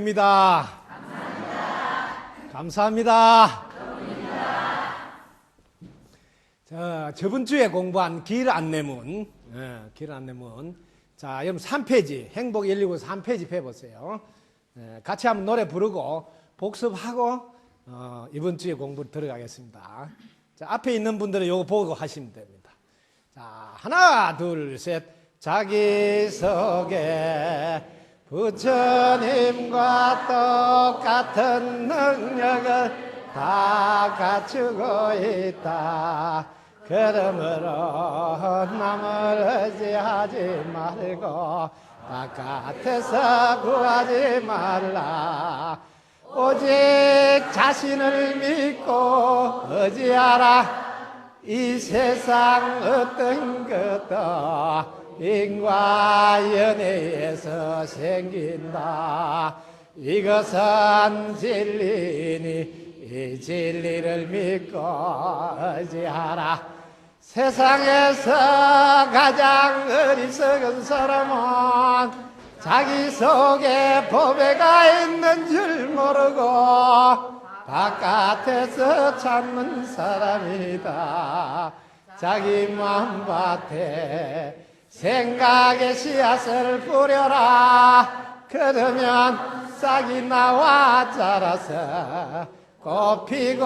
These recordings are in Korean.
드립니다. 감사합니다. 저번 주에 공부한 길 안내문, 자, 여러분 3페이지, 행복 119 3페이지 펴보세요. 같이 한번 노래 부르고 복습하고 이번 주에 공부 들어가겠습니다. 자, 앞에 있는 분들은 요거 보고 하시면 됩니다. 자, 하나, 둘, 셋. 자기소개. 부처님과 똑같은 능력을 다 갖추고 있다. 그러므로 남을 의지하지 말고 바깥에서 구하지 말라. 오직 자신을 믿고 의지하라. 이 세상 어떤 것도 인과 연애에서 생긴다. 이것은 진리니 이 진리를 믿고 의지하라. 세상에서 가장 어리석은 사람은 자기 속에 보배가 있는 줄 모르고 바깥에서 찾는 사람이다. 자기 마음밭에 생각의 씨앗을 뿌려라. 그러면 싹이 나와 자라서 꽃 피고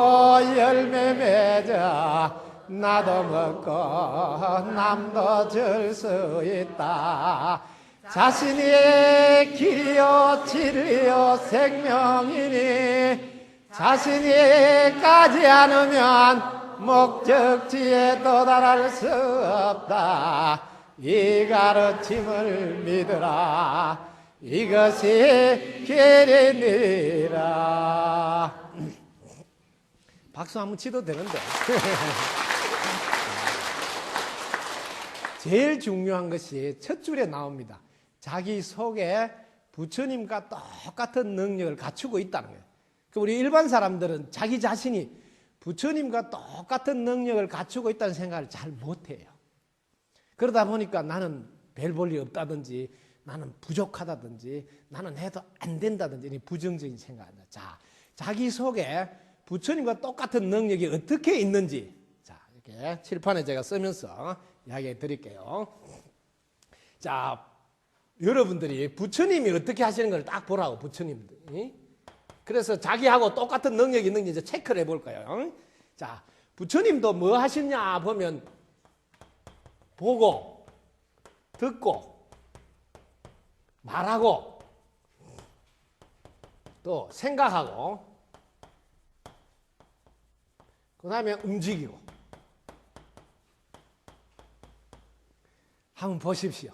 열매 맺어 나도 먹고 남도 줄 수 있다. 자신이 길이요 진리요 생명이니 자신이 가지 않으면 목적지에 도달할 수 없다. 이 가르침을 믿으라. 이것이 길이니라. 박수 한번 치도 되는데. 제일 중요한 것이 첫 줄에 나옵니다. 자기 속에 부처님과 똑같은 능력을 갖추고 있다는 거예요. 우리 일반 사람들은 자기 자신이 부처님과 똑같은 능력을 갖추고 있다는 생각을 잘 못해요. 그러다 보니까 나는 별 볼 일 없다든지 나는 부족하다든지 나는 해도 안 된다든지 부정적인 생각을 합니다. 자, 자기 속에 부처님과 똑같은 능력이 어떻게 있는지 자, 이렇게 칠판에 제가 쓰면서 이야기해 드릴게요. 자, 여러분들이 부처님이 어떻게 하시는 걸 딱 보라고, 부처님들이. 그래서 자기하고 똑같은 능력이 있는지 이제 체크를 해 볼까요? 자, 부처님도 뭐 하시냐 보면 보고, 듣고, 말하고, 또 생각하고, 그 다음에 움직이고. 한번 보십시오.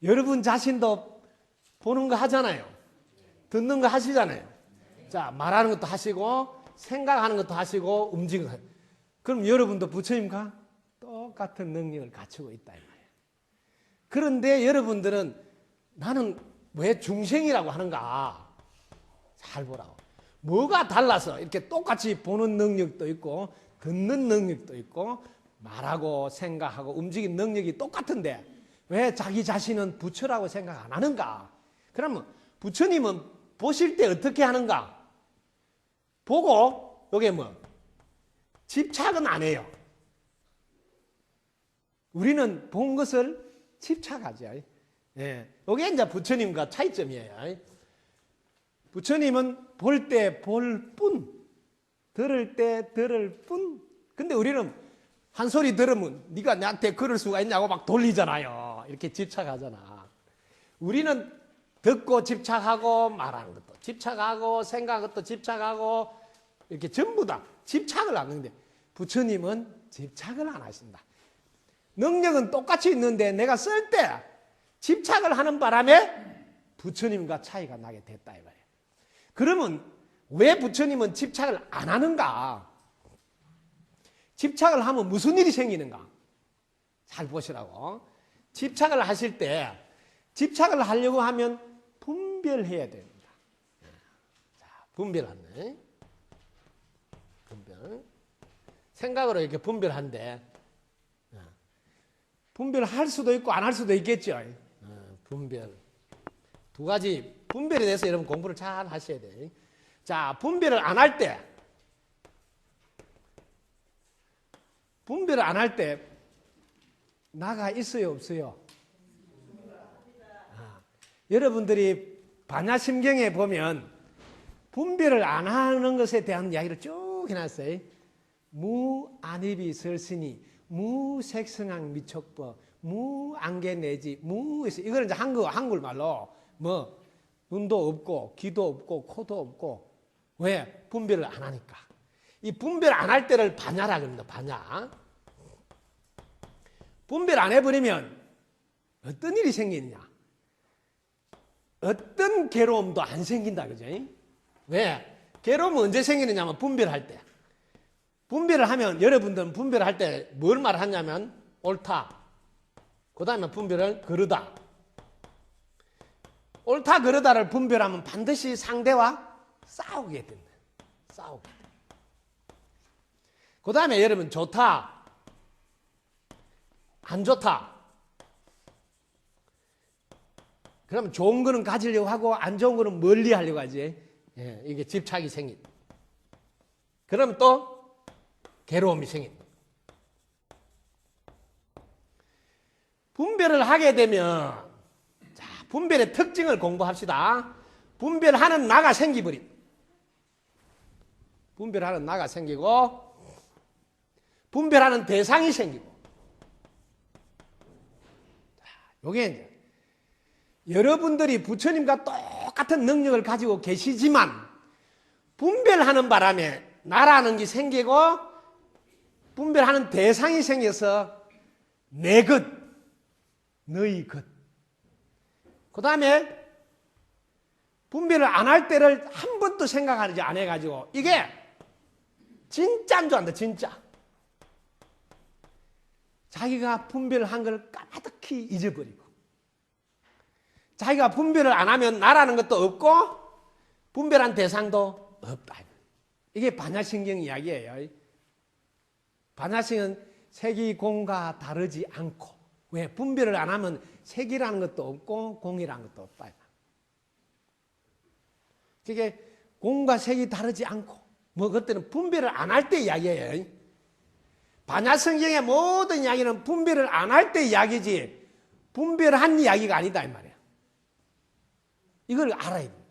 여러분 자신도 보는 거 하잖아요. 듣는 거 하시잖아요. 자, 말하는 것도 하시고, 생각하는 것도 하시고, 움직이는 거. 그럼 여러분도 부처님과 똑같은 능력을 갖추고 있다 이 말이에요. 그런데 여러분들은 나는 왜 중생이라고 하는가? 잘 보라고. 뭐가 달라서 이렇게 똑같이 보는 능력도 있고 듣는 능력도 있고 말하고 생각하고 움직이는 능력이 똑같은데 왜 자기 자신은 부처라고 생각 안 하는가? 그러면 부처님은 보실 때 어떻게 하는가? 보고 이게 뭐? 집착은 안 해요. 우리는 본 것을 집착하죠. 예. 이게 이제 부처님과 차이점이에요. 부처님은 볼 때 볼 뿐, 들을 때 들을 뿐. 근데 우리는 한 소리 들으면 네가 나한테 그럴 수가 있냐고 막 돌리잖아요. 이렇게 집착하잖아. 우리는 듣고 집착하고 말하는 것도 집착하고 생각하는 것도 집착하고 이렇게 전부 다 집착을 하는데 부처님은 집착을 안 하신다. 능력은 똑같이 있는데 내가 쓸 때 집착을 하는 바람에 부처님과 차이가 나게 됐다 이 말이에요. 그러면 왜 부처님은 집착을 안 하는가? 집착을 하면 무슨 일이 생기는가? 잘 보시라고. 집착을 하실 때 집착을 하려고 하면 분별해야 됩니다. 자, 분별하네. 분별. 생각으로 이렇게 분별한데 분별할 수도 있고 안 할 수도 있겠죠. 분별. 두 가지 분별에 대해서 여러분 공부를 잘 하셔야 돼요. 자, 분별을 안 할 때, 분별을 안 할 때 나가 있어요, 없어요? 여러분들이 반야심경에 보면 분별을 안 하는 것에 대한 이야기를 쭉 해놨어요. 무안입이 설신이 무색성왕 미촉법 무안개내지 무에서 이거는 이제 한국말로 뭐 눈도 없고 귀도 없고 코도 없고 왜? 분별을 안 하니까. 이 분별 안 할 때를 반야라 그럽니다. 반야. 분별 안 해버리면 어떤 일이 생기느냐? 어떤 괴로움도 안 생긴다, 그죠? 왜? 괴로움은 언제 생기느냐면 분별할 때. 분별을 하면 여러분들은 분별할 때 뭘 말하냐면 옳다. 그 다음에 분별은 그르다. 옳다 그르다를 분별하면 반드시 상대와 싸우게 된다. 싸우게 된다. 그 다음에 여러분 좋다. 안 좋다. 그러면 좋은 거는 가지려고 하고 안 좋은 거는 멀리 하려고 하지. 예, 이게 집착이 생긴다. 그러면 또 괴로움이 생긴다. 분별을 하게 되면 자, 분별의 특징을 공부합시다. 분별하는 나가 생기버립니다. 분별하는 나가 생기고 분별하는 대상이 생기고 자, 요게 이제 여러분들이 부처님과 똑같은 능력을 가지고 계시지만 분별하는 바람에 나라는 게 생기고 분별하는 대상이 생겨서 내 것, 너희 것. 그 다음에 분별을 안 할 때를 한 번도 생각하지 안 해가지고 이게 진짜인 줄 안다, 진짜. 자기가 분별한 걸 까마득히 잊어버리고 자기가 분별을 안 하면 나라는 것도 없고 분별한 대상도 없다. 이게 반야신경 이야기예요. 반야신은 색이 공과 다르지 않고 왜? 분별을 안 하면 색이라는 것도 없고 공이라는 것도 없다. 그게 공과 색이 다르지 않고 뭐 그때는 분별을 안 할 때 이야기예요. 반야성경의 모든 이야기는 분별을 안 할 때 이야기지 분별한 이야기가 아니다 이 말이에요. 이걸 알아야 돼요.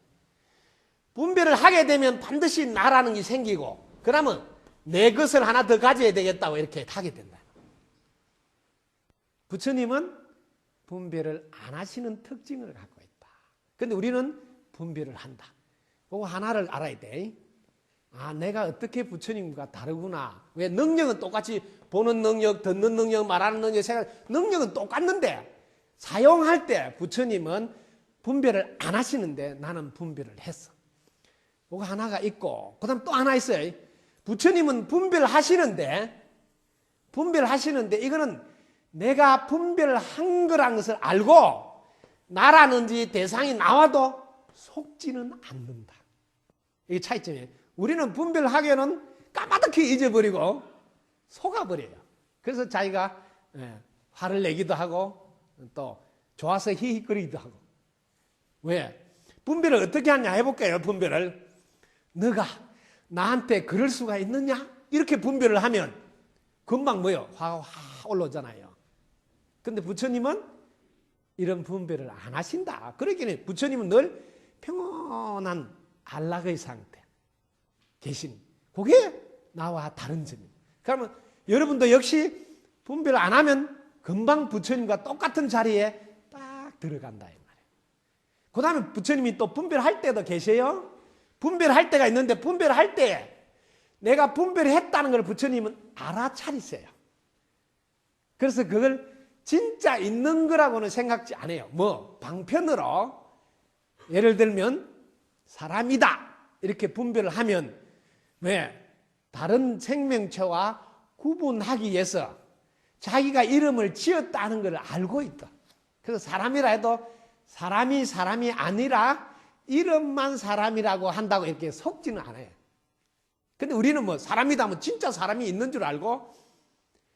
분별을 하게 되면 반드시 나라는 게 생기고 그러면 내 것을 하나 더 가져야 되겠다고 이렇게 하게 된다. 부처님은 분별을 안 하시는 특징을 갖고 있다. 그런데 우리는 분별을 한다. 그거 하나를 알아야 돼. 아, 내가 어떻게 부처님과 다르구나. 왜? 능력은 똑같이 보는 능력, 듣는 능력, 말하는 능력, 생각 능력은 똑같는데 사용할 때 부처님은 분별을 안 하시는데 나는 분별을 했어. 그거 하나가 있고 그 다음 또 하나 있어요. 부처님은 분별하시는데 이거는 내가 분별한 거라는 것을 알고 나라는지 대상이 나와도 속지는 않는다. 이게 차이점이에요. 우리는 분별하기에는 까마득히 잊어버리고 속아버려요. 그래서 자기가 화를 내기도 하고 또 좋아서 히히거리기도 하고. 왜? 분별을 어떻게 하냐 해볼게요. 분별을. 너가 나한테 그럴 수가 있느냐? 이렇게 분별을 하면 금방 뭐요? 화가 확 올라오잖아요. 근데 부처님은 이런 분별을 안 하신다. 그러기는 부처님은 늘 평온한 안락의 상태 계신. 그게 나와 다른 점입니다. 그러면 여러분도 역시 분별을 안 하면 금방 부처님과 똑같은 자리에 딱 들어간다 이 말이에요. 그 다음에 부처님이 또 분별할 때도 계세요. 분별할 때가 있는데 분별할 때 내가 분별했다는 걸 부처님은 알아차리세요. 그래서 그걸 진짜 있는 거라고는 생각지 않아요. 뭐 방편으로 예를 들면 사람이다 이렇게 분별을 하면 왜? 다른 생명체와 구분하기 위해서 자기가 이름을 지었다는 걸 알고 있다. 그래서 사람이라 해도 사람이 아니라 이름만 사람이라고 한다고 이렇게 속지는 않아요. 근데 우리는 뭐 사람이다 하면 진짜 사람이 있는 줄 알고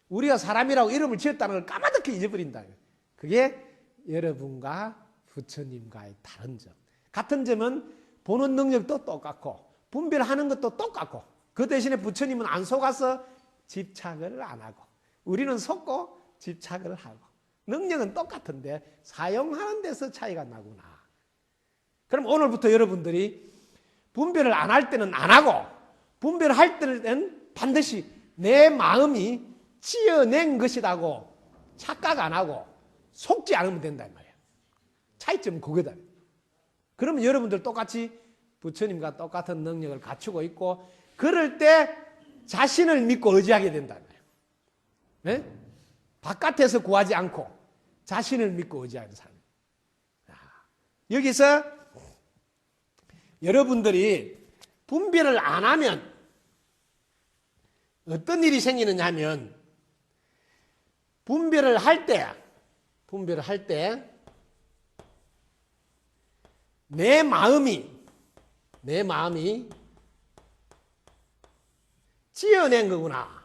우리가 사람이라고 이름을 지었다는 걸 까마득히 잊어버린다. 그게 여러분과 부처님과의 다른 점. 같은 점은 보는 능력도 똑같고 분별하는 것도 똑같고 그 대신에 부처님은 안 속아서 집착을 안 하고 우리는 속고 집착을 하고 능력은 똑같은데 사용하는 데서 차이가 나구나. 그럼 오늘부터 여러분들이 분별을 안 할 때는 안 하고 분별할 때는 반드시 내 마음이 지어낸 것이라고 착각 안 하고 속지 않으면 된다 이 말이야. 차이점은 그거다. 그러면 여러분들 똑같이 부처님과 똑같은 능력을 갖추고 있고 그럴 때 자신을 믿고 의지하게 된다 이 말이야. 네? 바깥에서 구하지 않고 자신을 믿고 의지하는 사람. 여기서 여러분들이 분별을 안 하면 어떤 일이 생기느냐 하면 분별을 할 때 내 마음이 지어낸 거구나.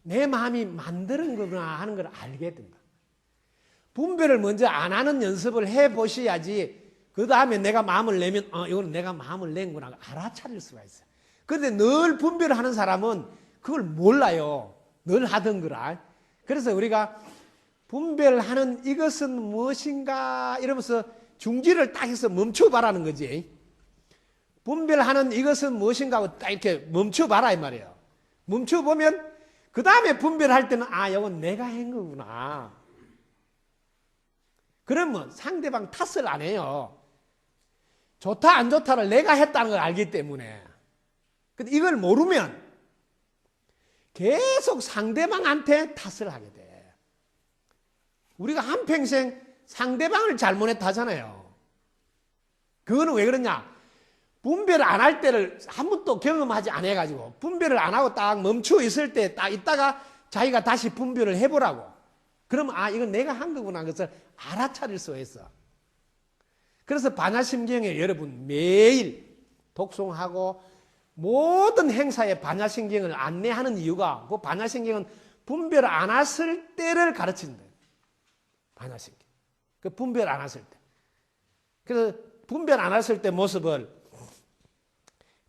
내 마음이 만드는 거구나 하는 걸 알게 된다. 분별을 먼저 안 하는 연습을 해보셔야지 그 다음에 내가 마음을 내면 이거는 내가 마음을 낸구나 알아차릴 수가 있어요. 그런데 늘 분별을 하는 사람은 그걸 몰라요. 늘 하던 거라. 그래서 우리가 분별하는 이것은 무엇인가 이러면서 중지를 딱 해서 멈춰봐라는 거지. 분별하는 이것은 무엇인가 하고 딱 이렇게 멈춰봐라 이 말이에요. 멈춰보면 그 다음에 분별할 때는 이건 내가 한 거구나. 그러면 상대방 탓을 안 해요. 좋다 안 좋다를 내가 했다는 걸 알기 때문에. 근데 이걸 모르면 계속 상대방한테 탓을 하게 돼. 우리가 한평생 상대방을 잘못했다 하잖아요. 그거는 왜 그러냐? 분별을 안 할 때를 한 번도 경험하지 않아가지고 분별을 안 하고 딱 멈추어 있을 때 딱 있다가 자기가 다시 분별을 해보라고. 그러면 이건 내가 한 거구나 그것을 알아차릴 수가 있어. 그래서 반야심경에 여러분 매일 독송하고 모든 행사에 반야심경을 안내하는 이유가 그 반야심경은 분별 안 했을 때를 가르친다. 반야심경. 그 분별 안 했을 때. 그래서 분별 안 했을 때 모습을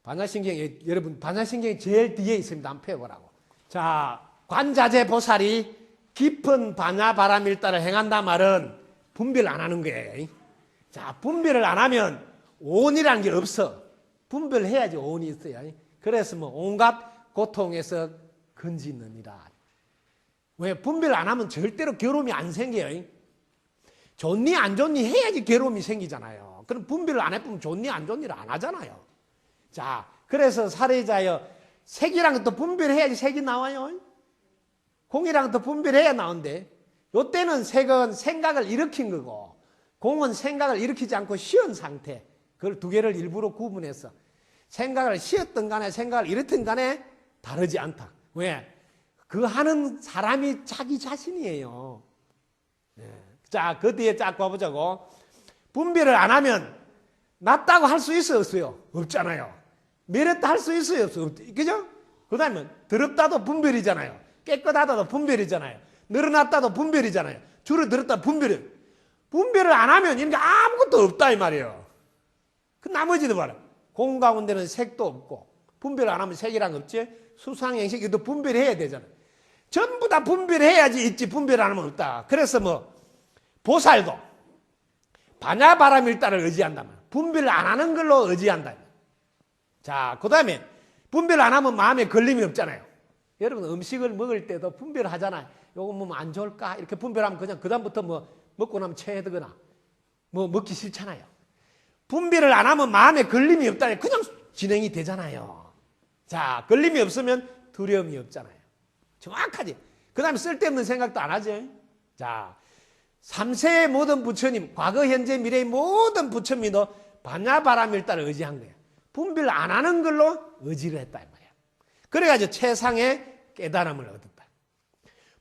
반야심경에 여러분 반야심경이 제일 뒤에 있습니다. 한번 펴보라고. 자, 관자재 보살이 깊은 반야바라밀다를 행한다 말은 분별 안 하는 거예요. 자, 분별을 안 하면 오온이라는 게 없어. 분별해야지 오온이 있어요. 그래서 온갖 고통에서 건지느니라. 왜? 분별 안 하면 절대로 괴로움이 안 생겨요. 좋니 안 좋니 해야지 괴로움이 생기잖아요. 그럼 분별을 안 해보면 좋니 안 좋니를 안 하잖아요. 자, 그래서 사례자여 색이랑 또 분별해야지 색이 나와요. 공이랑 또 분별해야 나온대. 요때는 색은 생각을 일으킨 거고 공은 생각을 일으키지 않고 쉬은 상태. 그걸 두 개를 일부러 구분해서 생각을 쉬었던 간에 생각을 일으킨 간에 다르지 않다. 왜? 그 하는 사람이 자기 자신이에요. 자, 그 뒤에 쫙 봐보자고. 분별을 안 하면 낫다고 할 수 있어요, 없어요? 없잖아요. 매렸다 할 수 있어요, 없어요? 그죠? 그 다음에 더럽다도 분별이잖아요. 깨끗하다도 분별이잖아요. 늘어났다도 분별이잖아요. 줄어들었다 분별이에요. 분별을 안 하면 이런 게 아무것도 없다 이 말이에요. 그 나머지도 봐라. 공 가운데는 색도 없고 분별 안 하면 색이란 거 없지. 수상행식 이것도 분별해야 되잖아요. 전부 다 분별해야지 있지 분별 안 하면 없다. 그래서 보살도 반야바라밀다를 의지한다면 분별을 안 하는 걸로 의지한다. 자, 그 다음에 분별 안 하면 마음에 걸림이 없잖아요. 여러분 음식을 먹을 때도 분별하잖아요. 요거 먹으면 안 좋을까? 이렇게 분별하면 그냥 그다음부터 먹고 나면 체해드거나 먹기 싫잖아요. 분별을 안 하면 마음에 걸림이 없다. 그냥 진행이 되잖아요. 자, 걸림이 없으면 두려움이 없잖아요. 정확하지. 그 다음에 쓸데없는 생각도 안 하죠. 자, 3세의 모든 부처님, 과거, 현재, 미래의 모든 부처님도 반야바라밀다를 의지한 거예요. 분별 안 하는 걸로 의지를 했다 이 말이야. 그래가지고 최상의 깨달음을 얻었다.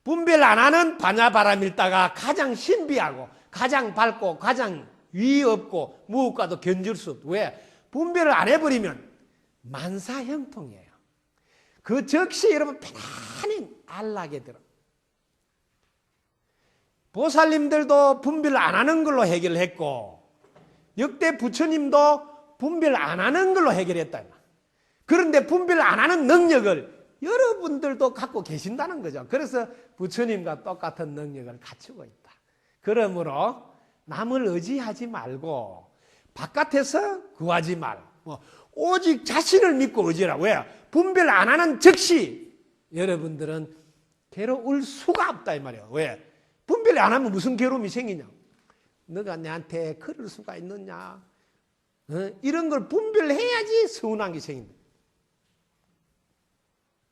분별 안 하는 반야바라밀다가 가장 신비하고 가장 밝고 가장 위 없고 무엇과도 견줄 수 없고. 왜? 분별을 안 해버리면 만사형통이에요. 그 즉시 여러분 편안히 안락에 들어. 보살님들도 분별 안 하는 걸로 해결했고 역대 부처님도 분별 안 하는 걸로 해결했다. 그런데 분별 안 하는 능력을 여러분들도 갖고 계신다는 거죠. 그래서 부처님과 똑같은 능력을 갖추고 있다. 그러므로 남을 의지하지 말고 바깥에서 구하지 말고 오직 자신을 믿고 의지하라. 왜? 분별 안 하는 즉시 여러분들은 괴로울 수가 없다 이 말이에요. 왜? 분별 안 하면 무슨 괴로움이 생기냐? 너가 내한테 그럴 수가 있느냐? 이런 걸 분별해야지 서운한 게 생긴다.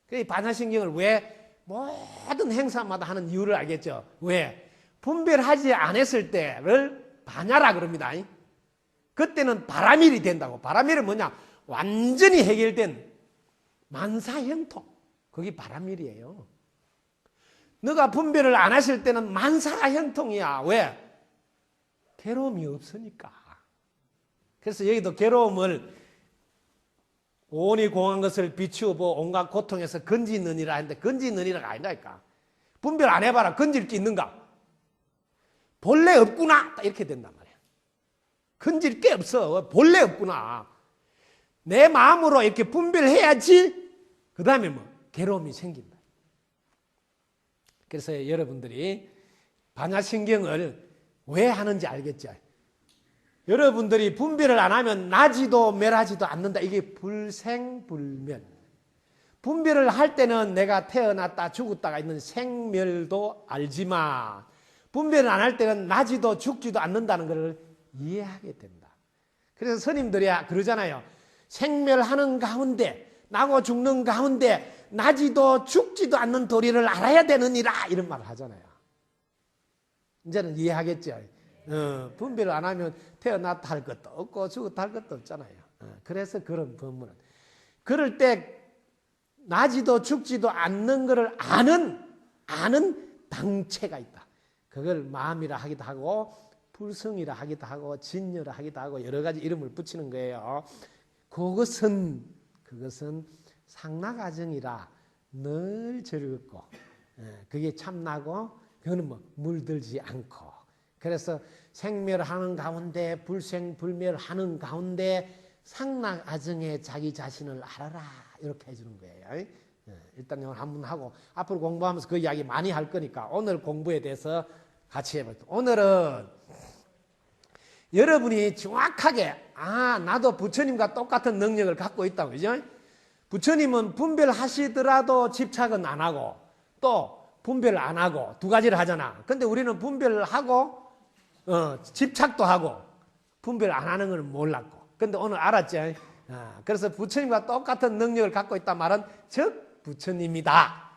그 반야신경을 왜 모든 행사마다 하는 이유를 알겠죠? 왜? 분별하지 않았을 때를 반야라 그럽니다. 그때는 바라밀이 된다고. 바라밀은 뭐냐? 완전히 해결된 만사형통. 그게 바라밀이에요. 너가 분별을 안 했을 때는 만사형통이야. 왜? 괴로움이 없으니까. 그래서 여기도 괴로움을 온이 공한 것을 비추어 보고 온갖 고통에서 건지느니라 했는데 건지느니라가 아니라니까. 분별 안 해봐라. 건질 게 있는가? 본래 없구나. 이렇게 된단 말이야. 건질 게 없어. 본래 없구나. 내 마음으로 이렇게 분별해야지 그 다음에 뭐 괴로움이 생긴다. 그래서 여러분들이 반야신경을 왜 하는지 알겠죠? 여러분들이 분별을 안 하면 나지도 멸하지도 않는다. 이게 불생불멸. 분별을 할 때는 내가 태어났다 죽었다가 있는 생멸도 알지만 분별을 안 할 때는 나지도 죽지도 않는다는 것을 이해하게 된다. 그래서 스님들이 그러잖아요. 생멸하는 가운데 나고 죽는 가운데 나지도 죽지도 않는 도리를 알아야 되느니라 이런 말을 하잖아요. 이제는 이해하겠죠. 분별을 안 하면 태어났다 할 것도 없고 죽었다 할 것도 없잖아요. 그래서 그런 법문은 그럴 때 나지도 죽지도 않는 것을 아는 당체가 있다. 그걸 마음이라 하기도 하고 불성이라 하기도 하고 진여라 하기도 하고 여러 가지 이름을 붙이는 거예요. 그것은 상나가정이라 늘 즐겁고 그게 참나고 그거는 뭐 물들지 않고 그래서 생멸하는 가운데 불생불멸하는 가운데 상나가정에 자기 자신을 알아라 이렇게 해주는 거예요. 일단 이걸 한번 하고 앞으로 공부하면서 그 이야기 많이 할 거니까 오늘 공부에 대해서 같이 해볼게요. 오늘은 여러분이 정확하게 나도 부처님과 똑같은 능력을 갖고 있다고 그죠? 부처님은 분별하시더라도 집착은 안 하고 또 분별을 안 하고 두 가지를 하잖아. 근데 우리는 분별을 하고 집착도 하고 분별 안 하는 걸 몰랐고 근데 오늘 알았죠? 그래서 부처님과 똑같은 능력을 갖고 있단 말은 즉 부처님이다.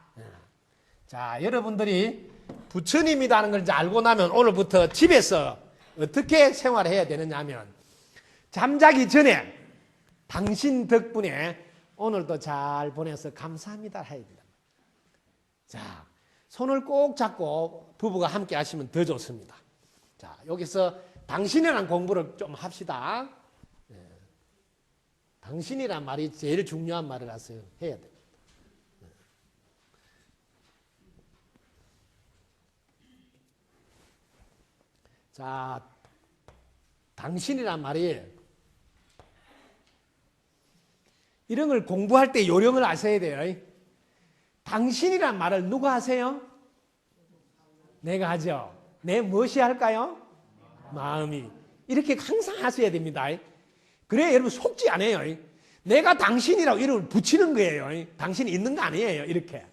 자, 여러분들이 부처님이라는 걸 이제 알고 나면 오늘부터 집에서 어떻게 생활해야 되느냐 하면 잠자기 전에 당신 덕분에 오늘도 잘 보내서 감사합니다 해야 된다. 자, 손을 꼭 잡고 부부가 함께 하시면 더 좋습니다. 자, 여기서 당신이라는 공부를 좀 합시다. 당신이란 말이 제일 중요한 말이라서 해야 됩니다. 자, 당신이란 말이 이런 걸 공부할 때 요령을 아셔야 돼요. 당신이란 말을 누가 하세요? 내가 하죠. 내 무엇이 할까요? 마음이. 이렇게 항상 하셔야 됩니다. 그래야 여러분 속지 않아요. 내가 당신이라고 이름을 붙이는 거예요. 당신이 있는 거 아니에요. 이렇게.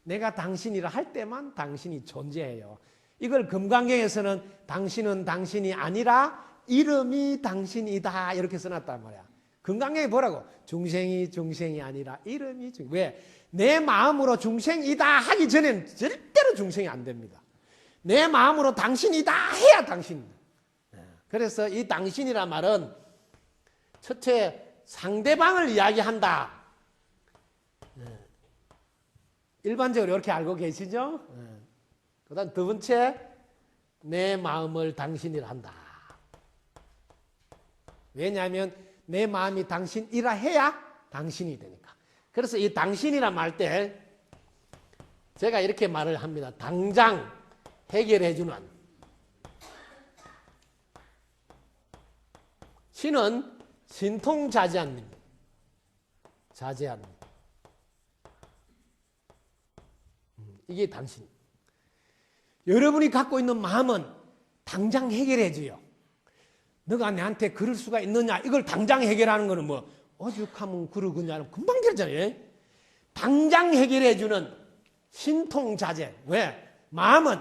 내가 당신이라 할 때만 당신이 존재해요. 이걸 금강경에서는 당신은 당신이 아니라 이름이 당신이다 이렇게 써놨단 말이야. 금강경에 뭐라고? 중생이 아니라 이름이 중생. 왜? 내 마음으로 중생이다 하기 전에는 절대로 중생이 안 됩니다. 내 마음으로 당신이다 해야 당신입니다. 그래서 이 당신이란 말은 첫째 상대방을 이야기한다. 일반적으로 이렇게 알고 계시죠? 그 다음 두 번째 내 마음을 당신이라 한다. 왜냐하면 내 마음이 당신이라 해야 당신이 되니까. 그래서 이 당신이라 말 때 제가 이렇게 말을 합니다. 당장 해결해 주는 신은 신통자제한 님. 자제한 님. 이게 당신. 여러분이 갖고 있는 마음은 당장 해결해 줘요. 너가 내한테 그럴 수가 있느냐, 이걸 당장 해결하는 거는 뭐 오죽하면 그러느냐, 금방 되잖아요. 당장 해결해 주는 신통자제. 왜? 마음은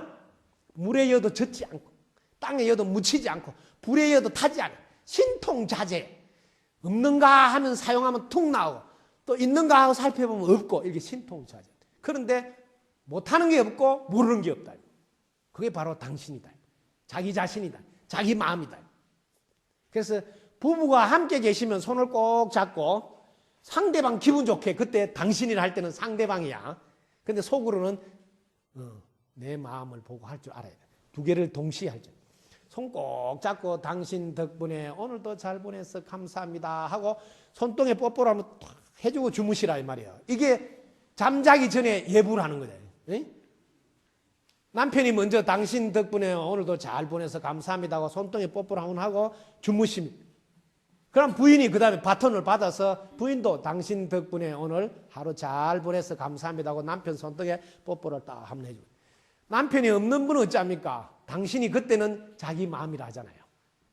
물에 여도 젖지 않고 땅에 여도 묻히지 않고 불에 여도 타지 않아. 신통자제. 없는가 하면 사용하면 툭 나오고 또 있는가 하고 살펴보면 없고, 이게 신통자제. 그런데 못하는 게 없고 모르는 게 없다. 그게 바로 당신이다. 자기 자신이다. 자기 마음이다. 그래서 부부가 함께 계시면 손을 꼭 잡고 상대방 기분 좋게, 그때 당신이라 할 때는 상대방이야. 근데 속으로는 내 마음을 보고 할 줄 알아야 돼. 두 개를 동시에 할 줄. 손 꼭 잡고 당신 덕분에 오늘도 잘 보내서 감사합니다 하고 손등에 뽀뽀를 하면 탁 해주고 주무시라 이 말이에요. 이게 잠자기 전에 예부를 하는 거예요. 남편이 먼저 당신 덕분에 오늘도 잘 보내서 감사합니다 하고 손등에 뽀뽀를 한번 하고 주무십니다. 그럼 부인이 그 다음에 바톤을 받아서 부인도 당신 덕분에 오늘 하루 잘 보내서 감사합니다 하고 남편 손등에 뽀뽀를 딱 한번 해주고. 남편이 없는 분은 어찌합니까? 당신이 그때는 자기 마음이라 하잖아요.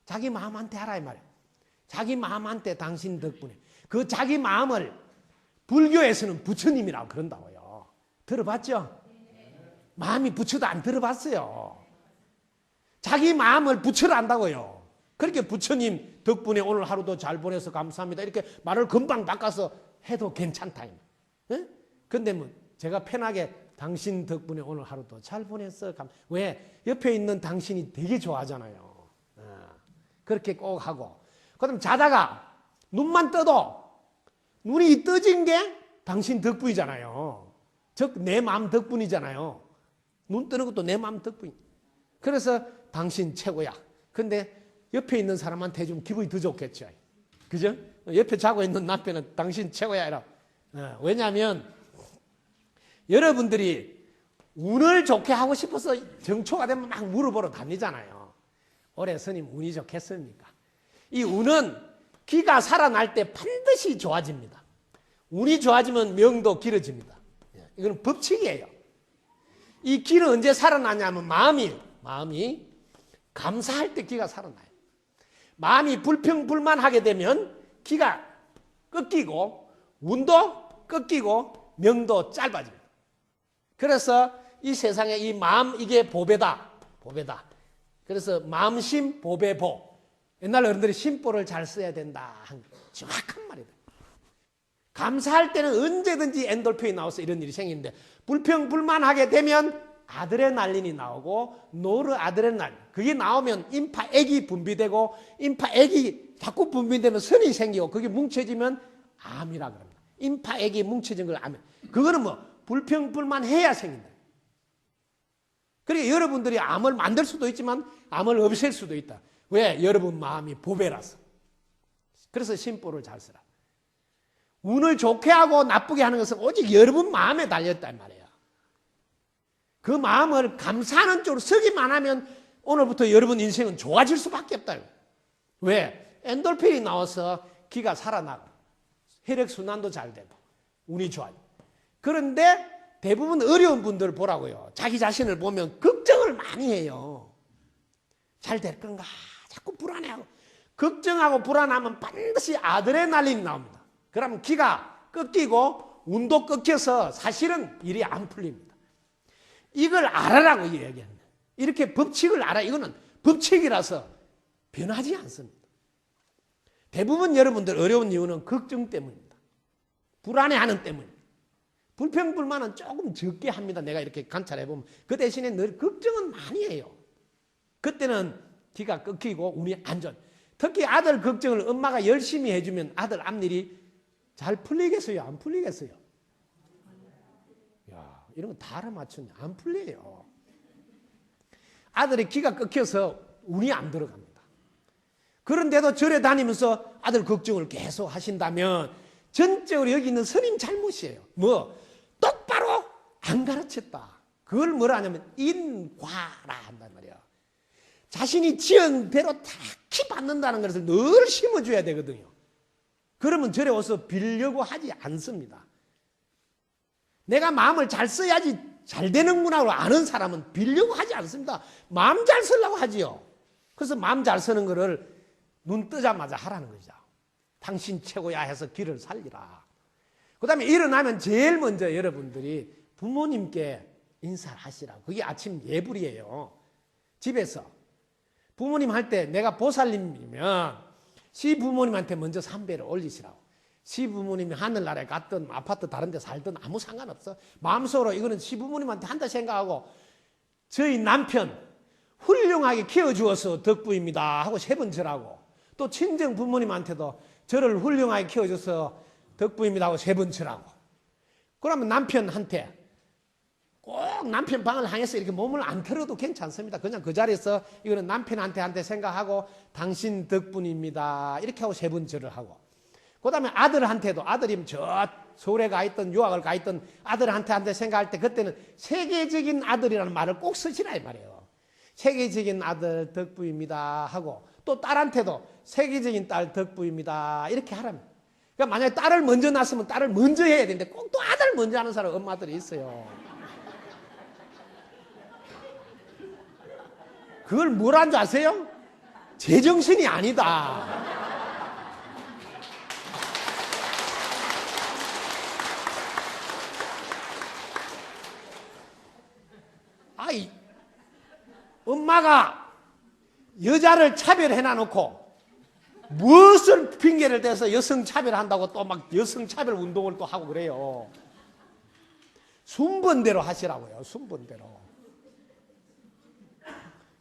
자기 마음한테 하라 이 말이에요. 자기 마음한테 당신 덕분에. 그 자기 마음을 불교에서는 부처님이라고 그런다고요. 들어봤죠? 마음이 부처도 안 들어봤어요. 자기 마음을 부처를 안다고요. 그렇게 부처님 덕분에 오늘 하루도 잘 보내서 감사합니다 이렇게 말을 금방 바꿔서 해도 괜찮다. 그런데 뭐 제가 편하게 당신 덕분에 오늘 하루도 잘 보냈어. 왜? 옆에 있는 당신이 되게 좋아하잖아요. 그렇게 꼭 하고. 그다음 자다가 눈만 떠도 눈이 떠진 게 당신 덕분이잖아요. 즉 내 마음 덕분이잖아요. 눈 뜨는 것도 내 마음 덕분이. 그래서 당신 최고야. 근데 옆에 있는 사람한테 좀 기분이 더 좋겠죠. 그죠? 옆에 자고 있는 남편은 당신 최고야. 이라. 왜냐하면 여러분들이 운을 좋게 하고 싶어서 정초가 되면 막 물어보러 다니잖아요. 올해 스님 운이 좋겠습니까? 이 운은 기가 살아날 때 반드시 좋아집니다. 운이 좋아지면 명도 길어집니다. 이건 법칙이에요. 이 기는 언제 살아나냐면 마음이 감사할 때 기가 살아나요. 마음이 불평불만하게 되면 기가 꺾이고 운도 꺾이고 명도 짧아집니다. 그래서 이 세상에 이 마음, 이게 보배다. 그래서 마음심 보배보. 옛날 어른들이 심보를 잘 써야 된다. 정확한 말이다. 감사할 때는 언제든지 엔돌핀이 나와서 이런 일이 생기는데 불평불만하게 되면 아드레날린이 나오고 노르아드레날린. 그게 나오면 임파액이 분비되고 임파액이 자꾸 분비되면 선이 생기고 그게 뭉쳐지면 암이라 그럽니다. 임파액이 뭉쳐진 걸 암. 그거는 뭐 불평불만해야 생긴다. 그러니까 여러분들이 암을 만들 수도 있지만 암을 없앨 수도 있다. 왜? 여러분 마음이 보배라서. 그래서 심보를 잘 쓰라. 운을 좋게 하고 나쁘게 하는 것은 오직 여러분 마음에 달렸단 말이에요. 그 마음을 감사하는 쪽으로 쓰기만 하면 오늘부터 여러분 인생은 좋아질 수밖에 없다. 왜? 엔돌핀이 나와서 기가 살아나고 혈액순환도 잘 되고 운이 좋아요. 그런데 대부분 어려운 분들 보라고요. 자기 자신을 보면 걱정을 많이 해요. 잘 될 건가? 자꾸 불안해하고. 걱정하고 불안하면 반드시 아드레날린이 나옵니다. 그러면 기가 꺾이고 운도 꺾여서 사실은 일이 안 풀립니다. 이걸 알아라고 이야기합니다. 이렇게 법칙을 알아. 이거는 법칙이라서 변하지 않습니다. 대부분 여러분들 어려운 이유는 걱정 때문입니다. 불안해하는 때문입니다. 불평불만은 조금 적게 합니다. 내가 이렇게 관찰해보면. 그 대신에 늘 걱정은 많이 해요. 그때는 기가 꺾이고 운이 안 좋아요. 특히 아들 걱정을 엄마가 열심히 해주면 아들 앞일이 잘 풀리겠어요? 안 풀리겠어요? 야, 이런 거 다 알아맞추네. 안 풀려요. 아들이 기가 꺾여서 운이 안 들어갑니다. 그런데도 절에 다니면서 아들 걱정을 계속 하신다면 전적으로 여기 있는 스님 잘못이에요. 뭐? 똑바로 안 가르쳤다. 그걸 뭐라 하냐면 인과라 한단 말이야. 자신이 지은 대로 딱히 받는다는 것을 늘 심어줘야 되거든요. 그러면 절에 와서 빌려고 하지 않습니다. 내가 마음을 잘 써야지 잘 되는구나 아는 사람은 빌려고 하지 않습니다. 마음 잘 쓰려고 하지요. 그래서 마음 잘 쓰는 거를 눈 뜨자마자 하라는 거죠. 당신 최고야 해서 길을 살리라. 그 다음에 일어나면 제일 먼저 여러분들이 부모님께 인사를 하시라고. 그게 아침 예불이에요. 집에서 부모님 할 때 내가 보살님이면 시부모님한테 먼저 삼배를 올리시라고. 시부모님이 하늘나라에 갔든 아파트 다른 데 살든 아무 상관없어. 마음속으로 이거는 시부모님한테 한다 생각하고 저희 남편 훌륭하게 키워주어서 덕부입니다 하고 3번 절하고, 또 친정 부모님한테도 저를 훌륭하게 키워줘서 덕부입니다 하고 3번 절하고, 그러면 남편한테 꼭 남편 방을 향해서 이렇게 몸을 안 틀어도 괜찮습니다. 그냥 그 자리에서 이거는 남편한테 생각하고 당신 덕분입니다 이렇게 하고 3번 절을 하고, 그 다음에 아들한테도, 아들이면 저 서울에 가 있던 유학을 가 있던 아들한테 생각할 때 그때는 세계적인 아들이라는 말을 꼭 쓰시라 이 말이에요. 세계적인 아들 덕부입니다 하고, 또 딸한테도 세계적인 딸 덕부입니다 이렇게 하라면. 그러니까 만약에 딸을 먼저 낳았으면 딸을 먼저 해야 되는데 꼭 또 아들 먼저 하는 사람 엄마들이 있어요. 그걸 뭐라는 줄 아세요? 제정신이 아니다. 아이, 엄마가 여자를 차별해 놔놓고 무엇을 핑계를 대서 여성 차별한다고 또 막 여성 차별 운동을 또 하고 그래요. 순번대로 하시라고요. 순번대로.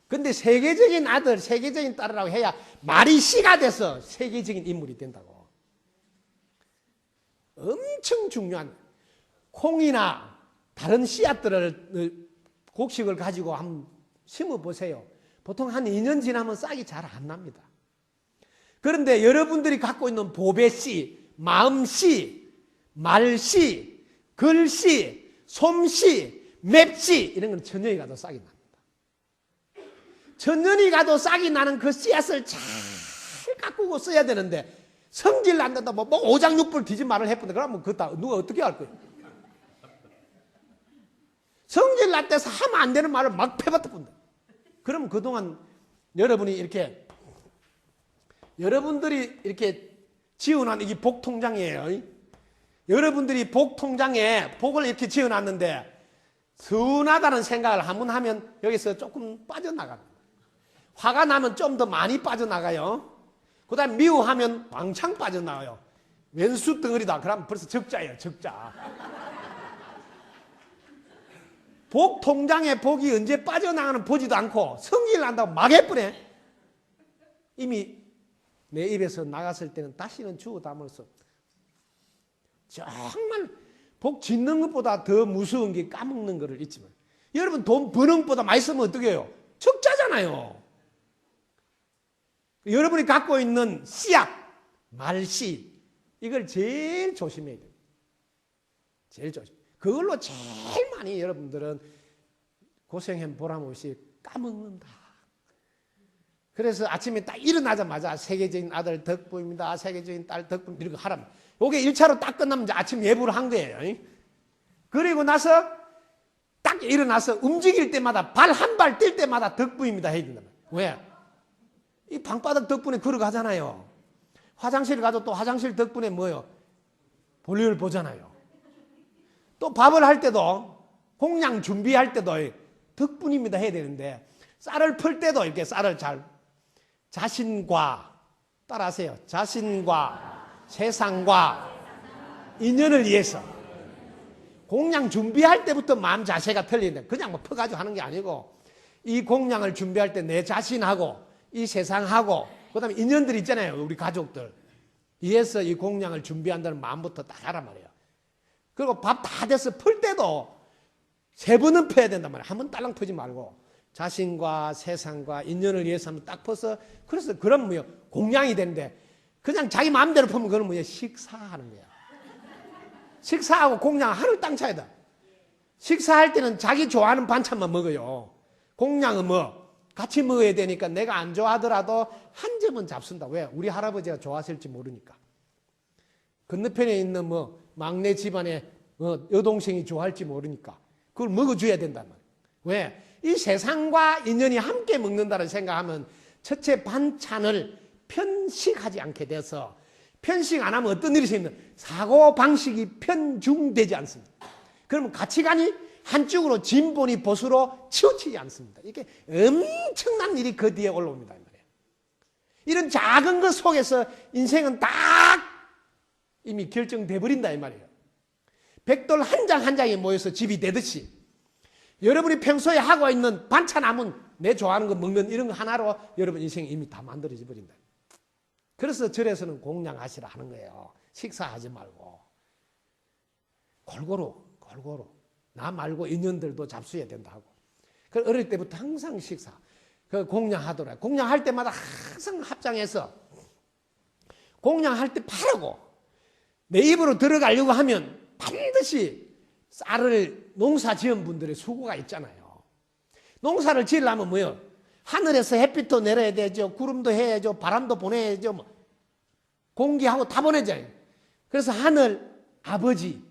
근데 세계적인 아들, 세계적인 딸이라고 해야 말이 씨가 돼서 세계적인 인물이 된다고. 엄청 중요한 콩이나 다른 씨앗들을 곡식을 가지고 한번 심어보세요. 보통 한 2년 지나면 싹이 잘 안 납니다. 그런데 여러분들이 갖고 있는 보배씨, 마음씨, 말씨, 글씨, 솜씨, 맵씨 이런 건 천년이 가도 싹이 납니다. 천년이 가도 싹이 나는 그 씨앗을 잘 가꾸고 써야 되는데 성질 안 난다 뭐 오장육부를 뒤집 말을 해본다 그러면 그거 누가 어떻게 할 거예요? 성질 날 때서 하면 안 되는 말을 막 패봤다 본다. 그러면 그동안 여러분들이 이렇게 지어놓은 이게 복통장이에요. 여러분들이 복통장에 복을 이렇게 지어놨는데 순하다는 생각을 한번 하면 여기서 조금 빠져나갑니다. 화가 나면 좀 더 많이 빠져나가요. 그 다음에 미워하면 왕창 빠져나가요. 왼수 덩어리다. 그러면 벌써 적자예요. 적자. 복 통장에 복이 언제 빠져나가는 보지도 않고 성질 난다고 막 해버려. 이미 내 입에서 나갔을 때는 다시는 주워 담아서 정말 복 짓는 것보다 더 무서운 게 까먹는 거를 잊지만, 여러분 돈 버는 것보다 많이 쓰면 어떻게 해요? 적자잖아요. 여러분이 갖고 있는 씨앗, 말씨 이걸 제일 조심해야 돼요. 제일 조심. 그걸로 제일 많이 여러분들은 고생해 보람없이 까먹는다. 그래서 아침에 딱 일어나자마자 세계적인 아들 덕부입니다. 세계적인 딸 덕부입니다. 이렇게 하라면. 요게 1차로 딱 끝나면 이제 아침 예불을 한 거예요. 그리고 나서 딱 일어나서 움직일 때마다 발 한 발 뛸 때마다 덕부입니다 해야 된다. 왜? 이 방바닥 덕분에 걸어가잖아요. 화장실 가도 또 화장실 덕분에 뭐요? 볼일 보잖아요. 또 밥을 할 때도 공양 준비할 때도 덕분입니다 해야 되는데, 쌀을 풀 때도 이렇게 쌀을 잘 자신과 따라하세요. 자신과 세상과 인연을 위해서 공양 준비할 때부터 마음 자세가 틀리는데 그냥 뭐 퍼가지고 하는 게 아니고, 이 공양을 준비할 때 내 자신하고 이 세상하고 그 다음에 인연들 있잖아요. 우리 가족들 위해서 이 공양을 준비한다는 마음부터 딱 하란 말이에요. 그리고 밥 다 돼서 풀 때도 3번은 퍼야 된단 말이에요. 한 번 딸랑 퍼지 말고 자신과 세상과 인연을 위해서 한번 딱 퍼서, 그래서 그런 뭐요 공양이 되는데, 그냥 자기 마음대로 퍼면 그건 뭐예요? 식사하는 거야. 식사하고 공양 하늘 땅 차이다. 식사할 때는 자기 좋아하는 반찬만 먹어요. 공양은 뭐 같이 먹어야 되니까 내가 안 좋아하더라도 한 점은 잡순다. 왜? 우리 할아버지가 좋아하실지 모르니까. 건너편에 있는 뭐 막내 집안의 여동생이 좋아할지 모르니까 그걸 먹어줘야 된단 말이에요. 왜? 이 세상과 인연이 함께 먹는다는 생각하면 첫째 반찬을 편식하지 않게 돼서 편식 안 하면 어떤 일이 생기는 사고방식이 편중되지 않습니다. 그러면 가치관이 한쪽으로 진보니 보수로 치우치지 않습니다. 이게 엄청난 일이 그 뒤에 올라옵니다. 이런 작은 것 속에서 인생은 딱 이미 결정돼 버린다 이 말이에요. 백돌 한 장 한 장이 모여서 집이 되듯이 여러분이 평소에 하고 있는 반찬함은 내 좋아하는 거 먹는 이런 거 하나로 여러분 인생이 이미 다 만들어져 버린다. 그래서 절에서는 공양하시라 하는 거예요. 식사하지 말고 골고루 나 말고 인연들도 잡수해야 된다 하고. 그 어릴 때부터 항상 식사 그 공양하더라. 공양할 때마다 항상 합장해서 공양할 때 바르고 내 입으로 들어가려고 하면 반드시 쌀을 농사 지은 분들의 수고가 있잖아요. 농사를 지으려면 뭐요? 하늘에서 햇빛도 내려야 되죠. 구름도 해야죠. 바람도 보내야죠. 뭐. 공기하고 다 보내줘요. 그래서 하늘 아버지.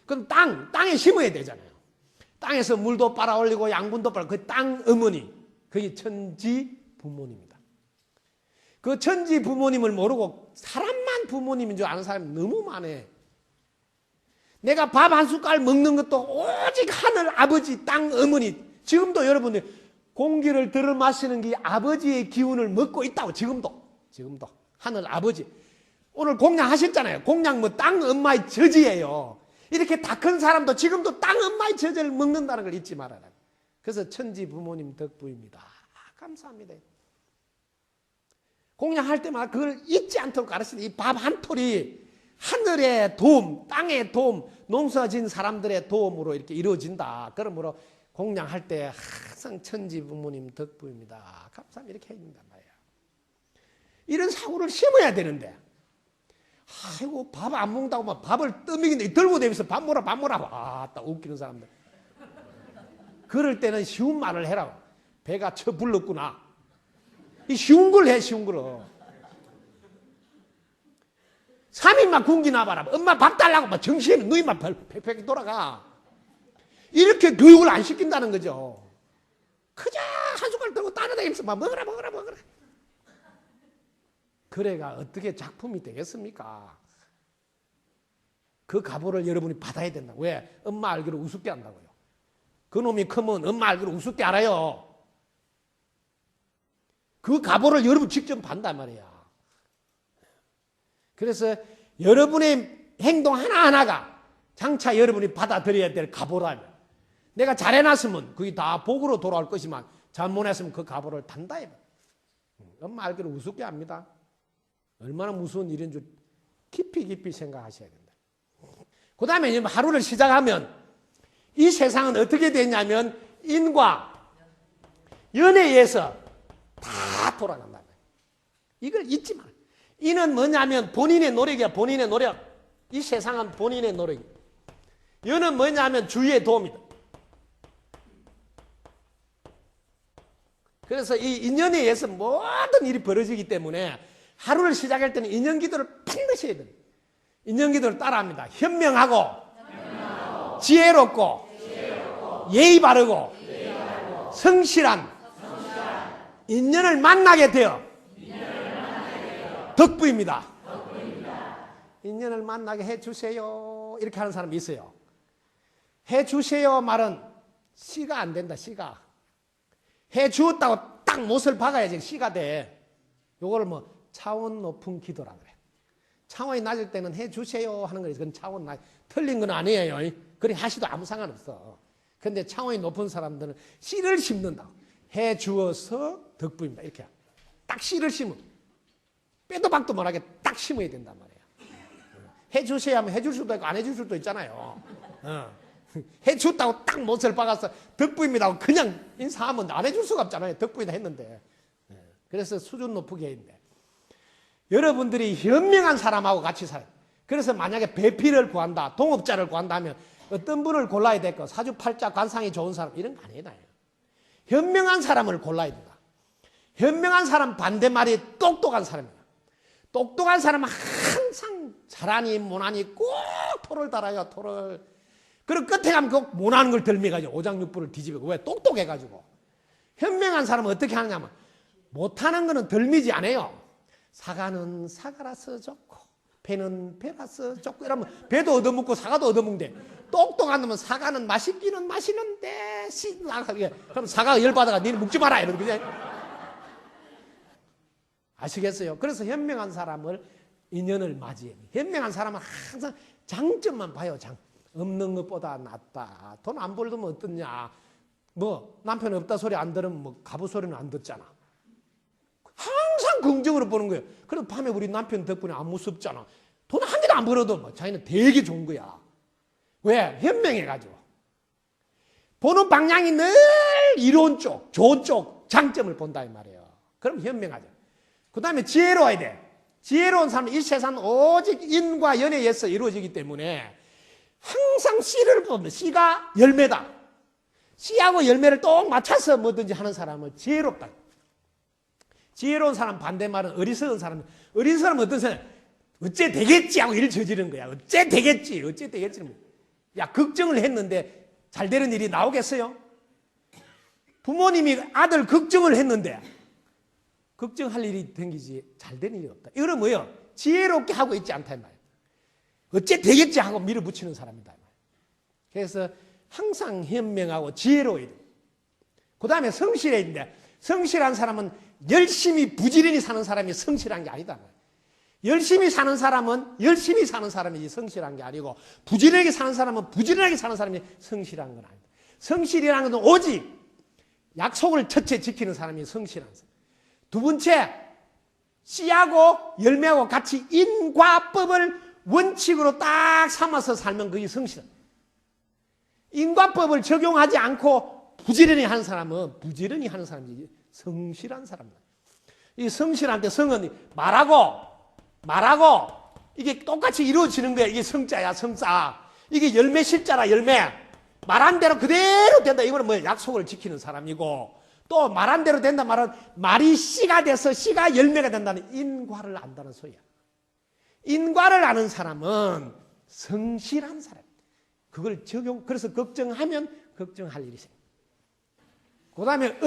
그럼 땅에 심어야 되잖아요. 땅에서 물도 빨아 올리고 양분도 빨아. 그 땅 어머니. 그게 천지 부모님입니다. 그 천지 부모님을 모르고 사람만 부모님인 줄 아는 사람이 너무 많아. 내가 밥 한 숟갈 먹는 것도 오직 하늘 아버지 땅 어머니. 지금도 여러분들 공기를 들어 마시는 게 아버지의 기운을 먹고 있다고. 지금도 하늘 아버지. 오늘 공양 하셨잖아요. 공양 뭐 땅 엄마의 저지예요. 이렇게 다 큰 사람도 지금도 땅 엄마의 저지를 먹는다는 걸 잊지 말아라. 그래서 천지 부모님 덕분입니다. 감사합니다. 공양할 때마다 그걸 잊지 않도록 가르치는 이 밥 한 톨이 하늘의 도움, 땅의 도움, 농사진 사람들의 도움으로 이렇게 이루어진다. 그러므로 공양할 때 항상 천지 부모님 덕분입니다. 감사합니다. 이렇게 해야 된단 말이에요. 이런 사고를 심어야 되는데, 아이고, 밥 안 먹는다고 막 밥을 떠먹이는데 들고 다니면서 밥 먹으라. 아, 딱 웃기는 사람들. 그럴 때는 쉬운 말을 해라. 배가 쳐 불렀구나. 이 쉬운 걸 해, 쉬운 거로. 3일만 굶기 나봐라. 엄마 밥 달라고 막 정신이 너희만 팩팩 돌아가. 이렇게 교육을 안 시킨다는 거죠. 그저 한 숟갈 들고 따라다니면서 막 먹어라. 그래가 어떻게 작품이 되겠습니까? 그 각오를 여러분이 받아야 된다. 왜? 엄마 알기로 우습게 한다고요. 그 놈이 크면 엄마 알기로 우습게 알아요. 그 각오를 여러분 직접 받는단 말이야. 그래서 여러분의 행동 하나하나가 장차 여러분이 받아들여야 될 각오라면, 내가 잘해놨으면 그게 다 복으로 돌아올 것이지만 잘못했으면 그 각오를 단다. 엄마 알기로 우습게 합니다. 얼마나 무서운 일인 줄 깊이 생각하셔야 된다. 그 다음에 하루를 시작하면 이 세상은 어떻게 되냐면 인과 연에 의해서 다 돌아간다. 이걸 잊지 마. 이는 뭐냐면 본인의 노력이야. 본인의 노력. 이 세상은 본인의 노력이야. 연은 뭐냐면 주위의 도움이다. 그래서 이 인연에 의해서 모든 일이 벌어지기 때문에 하루를 시작할 때는 인연 기도를 반드시 해야 됩니다. 인연 기도를 따라합니다. 현명하고 지혜롭고 예의 바르고 성실한 인연을 만나게 되어 덕부입니다. 인연을 만나게 해주세요. 이렇게 하는 사람이 있어요. 해주세요 말은 씨가 안 된다. 씨가. 해주었다고 딱 못을 박아야지 씨가 돼. 요거를 뭐 차원 높은 기도라 그래. 차원이 낮을 때는 해주세요 하는 거지. 그건 차원 낮. 틀린 건 아니에요. 그래 하시도 아무 상관없어. 근데 차원이 높은 사람들은 씨를 심는다. 해주어서 덕부입니다. 이렇게 딱 씨를 심어. 빼도 박도 못하게 딱 심어야 된단 말이에요. 해주세요 하면 해줄 수도 있고 안 해줄 수도 있잖아요. 해줬다고 딱 못을 박아서 덕부입니다 하고 그냥 인사하면 안 해줄 수가 없잖아요. 덕부이다 했는데. 그래서 수준 높게 해야 돼. 여러분들이 현명한 사람하고 같이 살아요. 그래서 만약에 배필을 구한다, 동업자를 구한다면 어떤 분을 골라야 될까? 사주팔자 관상이 좋은 사람 이런 거 아니에요. 현명한 사람을 골라야 된다. 현명한 사람 반대말이 똑똑한 사람이야. 똑똑한 사람은 항상 잘하니 못하니 꼭 토를 달아요. 토를. 그리고 끝에 가면 꼭 못하는 걸 덜미가지고 오장육부를 뒤집고. 왜? 똑똑해가지고. 현명한 사람은 어떻게 하느냐면 못하는 거는 덜미지 않아요. 사과는 사과라서 좋고 배는 배라서 좋고 이러면 배도 얻어먹고 사과도 얻어먹는데, 똑똑한 놈은 사과는 맛있기는 맛있는데 그럼 사과가 열받아가 니는 먹지 마라 이러는 거지. 아시겠어요? 그래서 현명한 사람을 인연을 맞이해야 돼. 현명한 사람은 항상 장점만 봐요. 없는 것보다 낫다. 돈 안 벌면 어떻냐. 뭐 남편 없다 소리 안 들으면 뭐 가부 소리는 안 듣잖아. 항상 긍정으로 보는 거예요. 그래도 밤에 우리 남편 덕분에 안 무섭잖아. 돈 한 개도 안 벌어도 뭐 자기는 되게 좋은 거야. 왜? 현명해가지고. 보는 방향이 늘 이로운 쪽, 좋은 쪽, 장점을 본다 이 말이에요. 그럼 현명하죠. 그 다음에 지혜로워야 돼. 지혜로운 사람은 이 세상은 오직 인과 연애에 의해서 이루어지기 때문에 항상 씨를 보면 씨가 열매다. 씨하고 열매를 똑 맞춰서 뭐든지 하는 사람은 지혜롭다. 지혜로운 사람 반대말은 어리석은 사람. 어리석은 사람은 어떤 사람? 어째 되겠지 하고 일을 저지른 거야. 어째 되겠지. 어째 되겠지. 야, 걱정을 했는데 잘 되는 일이 나오겠어요? 부모님이 아들 걱정을 했는데 걱정할 일이 생기지 잘 되는 일이 없다. 이거는 뭐예요? 지혜롭게 하고 있지 않다 이 말이에요. 어째 되겠지 하고 밀어붙이는 사람이다. 그래서 항상 현명하고 지혜로워야 돼요. 그 다음에 성실해야 되는데, 성실한 사람은 열심히 부지런히 사는 사람이 성실한 게 아니다. 열심히 사는 사람은 열심히 사는 사람이지 성실한 게 아니고, 부지런하게 사는 사람은 부지런하게 사는 사람이 성실한 건 아니다. 성실이라는 것은 오직 약속을 첫째 지키는 사람이 성실한 사람. 두 번째, 씨하고 열매하고 같이 인과법을 원칙으로 딱 삼아서 살면 그게 성실한. 인과법을 적용하지 않고 부지런히 하는 사람은 부지런히 하는 사람이지 성실한 사람이다. 이 성실한테 성은 말하고 이게 똑같이 이루어지는 거야. 이게 성자야, 성자. 이게 열매 실자라, 열매. 말한 대로 그대로 된다. 이거는 뭐 약속을 지키는 사람이고, 또 말한 대로 된다 말은 말이 씨가 돼서 씨가 열매가 된다는 인과를 안다는 소리야. 인과를 아는 사람은 성실한 사람. 그걸 그래서 걱정하면 걱정할 일이 생겨. 그 다음에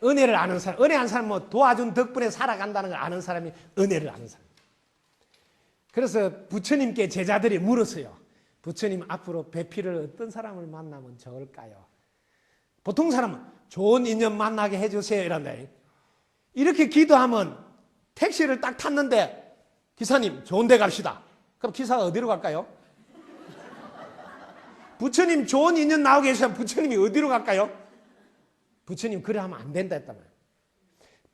은혜를 아는 사람. 은혜한 사람은 뭐 도와준 덕분에 살아간다는 걸 아는 사람이 은혜를 아는 사람. 그래서 부처님께 제자들이 물었어요. 부처님, 앞으로 배필을 어떤 사람을 만나면 좋을까요? 보통 사람은 좋은 인연 만나게 해주세요 이란다. 이렇게 기도하면 택시를 딱 탔는데 기사님 좋은 데 갑시다. 그럼 기사가 어디로 갈까요? 부처님 좋은 인연 나오게 해주시면 부처님이 어디로 갈까요? 부처님 그래 하면 안 된다 했단 말이에요.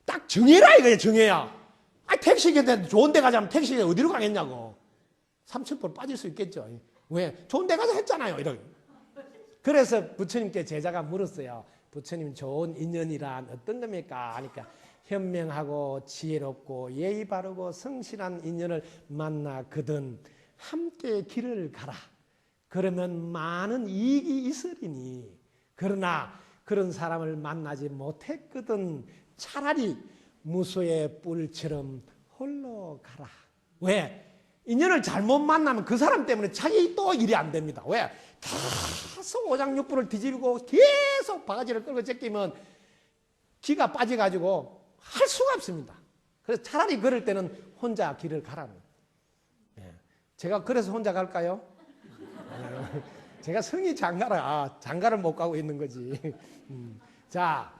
딱 정해라 이거예요. 정해야. 택시인데 좋은 데 가자면 택시에 어디로 가겠냐고. 삼천포로 빠질 수 있겠죠. 왜? 좋은 데 가자 했잖아요. 이렇게. 그래서 부처님께 제자가 물었어요. 부처님 좋은 인연이란 어떤 겁니까? 하니까 현명하고 지혜롭고 예의 바르고 성실한 인연을 만나거든 함께 길을 가라. 그러면 많은 이익이 있으리니, 그러나 그런 사람을 만나지 못했거든 차라리 무소의 뿔처럼 홀로 가라. 왜? 인연을 잘못 만나면 그 사람 때문에 자기 또 일이 안 됩니다. 왜? 계속 오장육부를 뒤집고 계속 바가지를 끌고 제끼면 기가 빠져가지고 할 수가 없습니다. 그래서 차라리 그럴 때는 혼자 길을 가라는 거예요. 제가 그래서 혼자 갈까요? 제가 성이 장가라. 장가를 못 가고 있는 거지. 자,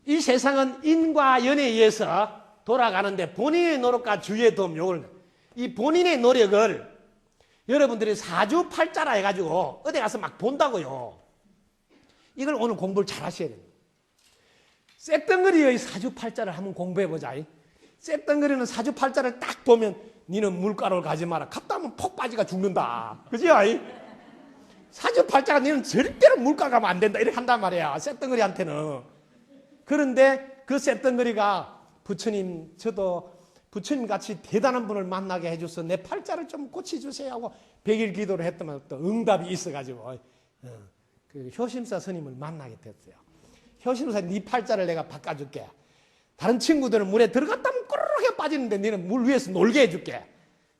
이 세상은 인과 연애에 의해서 돌아가는데 본인의 노력과 주의 도움, 이 본인의 노력을 여러분들이 사주팔자라 해가지고 어디 가서 막 본다고요. 이걸 오늘 공부를 잘 하셔야 됩니다. 쇳덩어리의 사주팔자를 한번 공부해보자. 쇳덩어리는 사주팔자를 딱 보면 니는 물가로 가지 마라. 갔다 하면 폭 빠지가 죽는다. 그죠? 사주팔자가 니는 절대로 물가 가면 안 된다. 이렇게 한단 말이야. 쇳덩어리한테는. 그런데 그 쇳덩어리가 부처님, 저도 부처님 같이 대단한 분을 만나게 해줘서 내 팔자를 좀 고쳐주세요 하고 100일 기도를 했더만 또 응답이 있어가지고 그 효심사 스님을 만나게 됐어요. 효심사 네 팔자를 내가 바꿔줄게. 다른 친구들은 물에 들어갔다면 꼬르르게 빠지는데 너는 물 위에서 놀게 해줄게.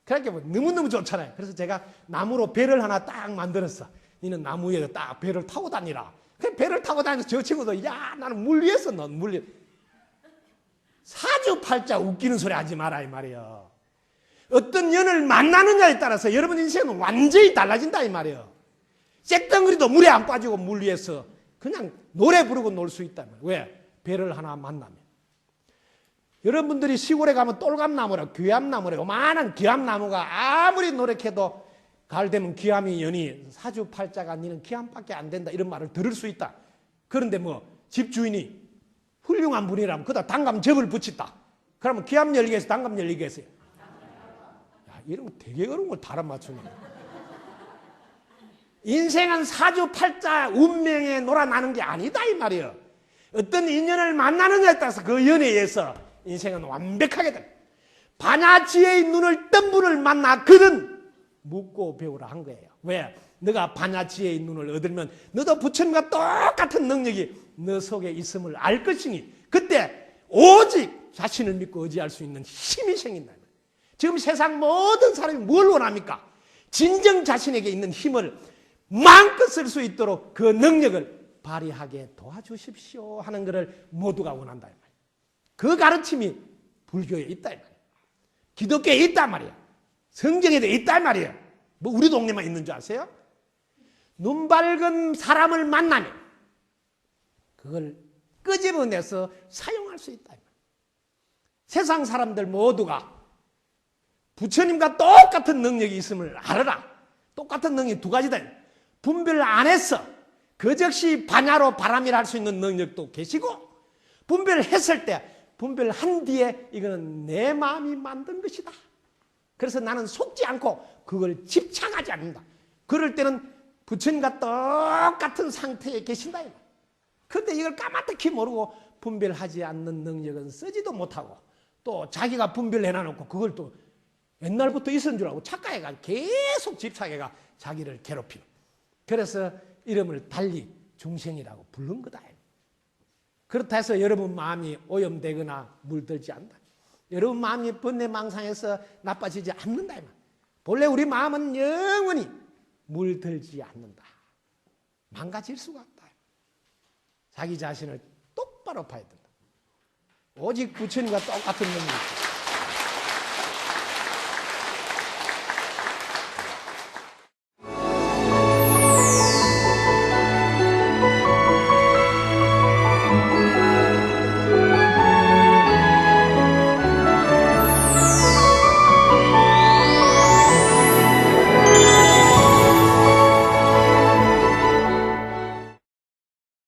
그렇게 뭐 너무너무 좋잖아요. 그래서 제가 나무로 배를 하나 딱 만들었어. 너는 나무 위에서 딱 배를 타고 다니라. 그 배를 타고 다니면서 저 친구도 야 나는 물 위에서 넌 물 위에. 사주팔자 웃기는 소리 하지 마라 이 말이에요. 어떤 년을 만나느냐에 따라서 여러분 인생은 완전히 달라진다 이 말이에요. 쇳덩어리도 물에 안 빠지고 물 위에서 그냥 노래 부르고 놀 수 있다. 왜? 배를 하나 만나면. 여러분들이 시골에 가면 똘감나무라 귀암나무라 요만한 귀암나무가 아무리 노력해도 가을 되면 귀암이 연이 사주팔자가 니는 귀암밖에 안 된다 이런 말을 들을 수 있다. 그런데 뭐 집주인이 훌륭한 분이라면 그다 단감접을 붙였다. 그러면 귀암 열리겠어 단감 열리겠어요? 야, 이런 거 되게 어려운 걸 달아 맞추네. 인생은 사주팔자 운명에 놀아나는 게 아니다 이 말이에요. 어떤 인연을 만나느냐에 따라서 그 연애에서 인생은 완벽하게 돼. 반야지혜의 눈을 뜬 분을 만나 그는 묻고 배우라 한 거예요. 왜? 너가 반야지혜의 눈을 얻으면 너도 부처님과 똑같은 능력이 너 속에 있음을 알 것이니 그때 오직 자신을 믿고 의지할 수 있는 힘이 생긴다. 지금 세상 모든 사람이 뭘 원합니까? 진정 자신에게 있는 힘을 마음껏 쓸 수 있도록 그 능력을 발휘하게 도와주십시오 하는 것을 모두가 원한다. 그 가르침이 불교에 있다. 기독교에 있단 말이야. 성경에도 있단 말이에요. 뭐 우리 동네만 있는 줄 아세요? 눈 밝은 사람을 만나면 그걸 끄집어내서 사용할 수 있다. 세상 사람들 모두가 부처님과 똑같은 능력이 있음을 알아라. 똑같은 능력이 두 가지다. 분별 안 했어. 그 즉시 반야로 바람이라 할 수 있는 능력도 계시고 분별했을 때 분별한 뒤에 이거는 내 마음이 만든 것이다. 그래서 나는 속지 않고 그걸 집착하지 않는다. 그럴 때는 부처님과 똑같은 상태에 계신다. 그런데 이걸 까마득히 모르고 분별하지 않는 능력은 쓰지도 못하고 또 자기가 분별해놔놓고 그걸 또 옛날부터 있었는 줄 알고 착각해가 계속 집착해가 자기를 괴롭히는. 그래서 이름을 달리 중생이라고 부른 거다. 그렇다 해서 여러분 마음이 오염되거나 물들지 않는다. 여러분 마음이 번뇌망상해서 나빠지지 않는다. 본래 우리 마음은 영원히 물들지 않는다. 망가질 수가 없다. 자기 자신을 똑바로 봐야 된다. 오직 부처님과 똑같은 능력이 있다.